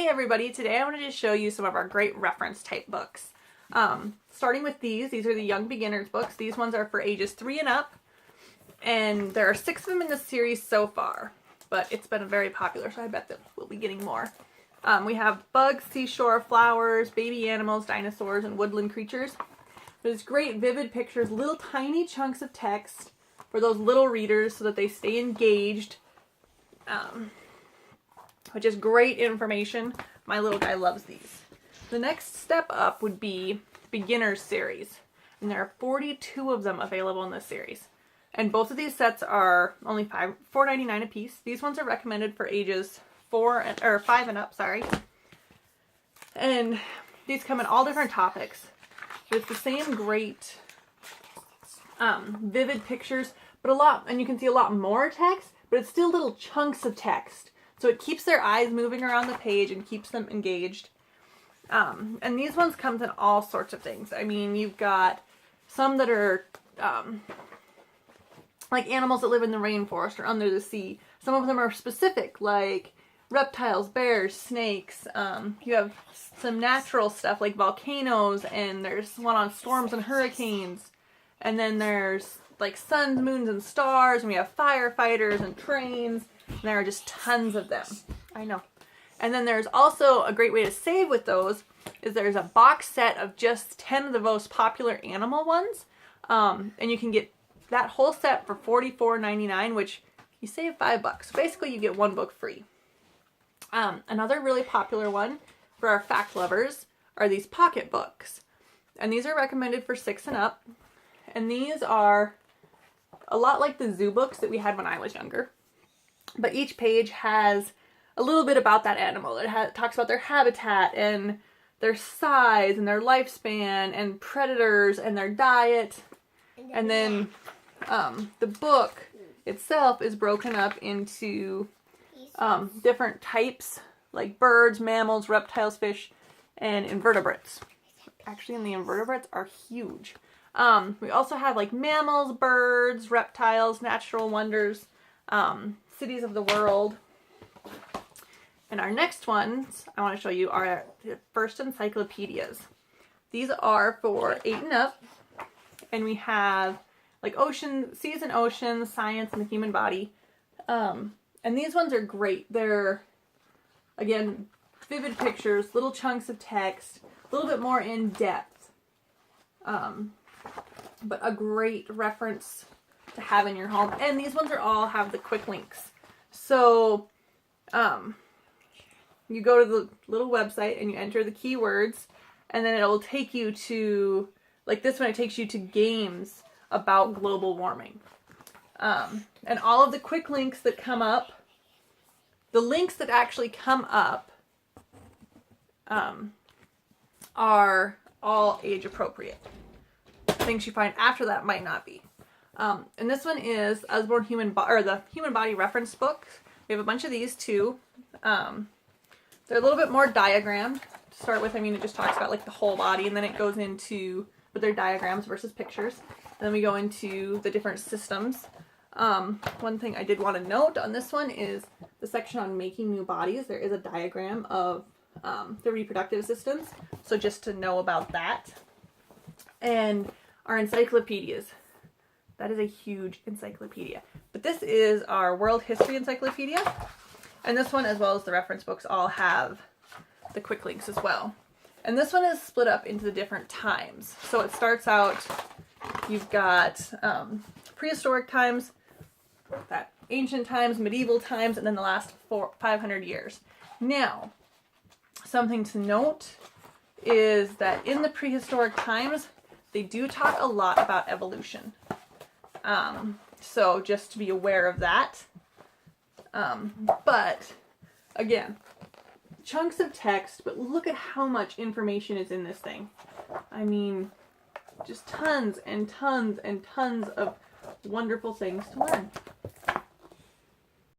Hey everybody, today I wanted to show you some of our great reference type books. Starting with these are the Young Beginners books. These ones are for ages 3 and up, and there are 6 of them in the series so far, but it's been very popular, so I bet that we'll be getting more. We have bugs, seashore, flowers, baby animals, dinosaurs, and woodland creatures. There's great vivid pictures, little tiny chunks of text for those little readers so that they stay engaged. Which is great information. My little guy loves these. The next step up would be Beginners series. And there are 42 of them available in this series. And both of these sets are only $4.99 a piece. These ones are recommended for ages 5 and up, sorry. And these come in all different topics. With the same great vivid pictures, but and you can see a lot more text, but it's still little chunks of text. So it keeps their eyes moving around the page and keeps them engaged. And these ones come in all sorts of things. I mean, you've got some that are like animals that live in the rainforest or under the sea. Some of them are specific, like reptiles, bears, snakes. You have some natural stuff like volcanoes, and there's one on storms and hurricanes. And then there's like suns, moons, and stars, and we have firefighters and trains. And there are just tons of them. I know. And then there's also a great way to save with those is there's a box set of just 10 of the most popular animal ones. And you can get that whole set for $44.99, which you save $5. So basically you get one book free. Another really popular one for our fact lovers are these pocket books. And these are recommended for 6 and up. And these are a lot like the zoo books that we had when I was younger. But each page has a little bit about that animal. It talks about their habitat and their size and their lifespan and predators and their diet. And then the book itself is broken up into different types like birds, mammals, reptiles, fish, and invertebrates. Actually, and the invertebrates are huge. We also have like mammals, birds, reptiles, natural wonders, cities of the world. And our next ones I want to show you are the first encyclopedias. These are for 8 and up, and we have like seas and oceans, science, and the human body. And these ones are great. They're, again, vivid pictures, little chunks of text, a little bit more in depth. But a great reference to have in your home. And these ones all have the quick links. So, you go to the little website and you enter the keywords, and then it'll take you to, like this one, it takes you to games about global warming. And all of the quick links that come up, the links that actually come up, are all age appropriate. Things you find after that might not be. And this one is the Human Body Reference Book. We have a bunch of these too. They're a little bit more diagrammed to start with. I mean, it just talks about like the whole body, and then it goes into, but they're diagrams versus pictures. And then we go into the different systems. One thing I did want to note on this one is the section on making new bodies. There is a diagram of the reproductive systems. So just to know about that. And our encyclopedias. That is a huge encyclopedia. But this is our World History Encyclopedia. And this one, as well as the reference books, all have the quick links as well. And this one is split up into the different times. So it starts out, you've got prehistoric times, that ancient times, medieval times, and then the last 500 years. Now, something to note is that in the prehistoric times, they do talk a lot about evolution. So just to be aware of that. But again, chunks of text, but look at how much information is in this thing. I mean, just tons and tons and tons of wonderful things to learn.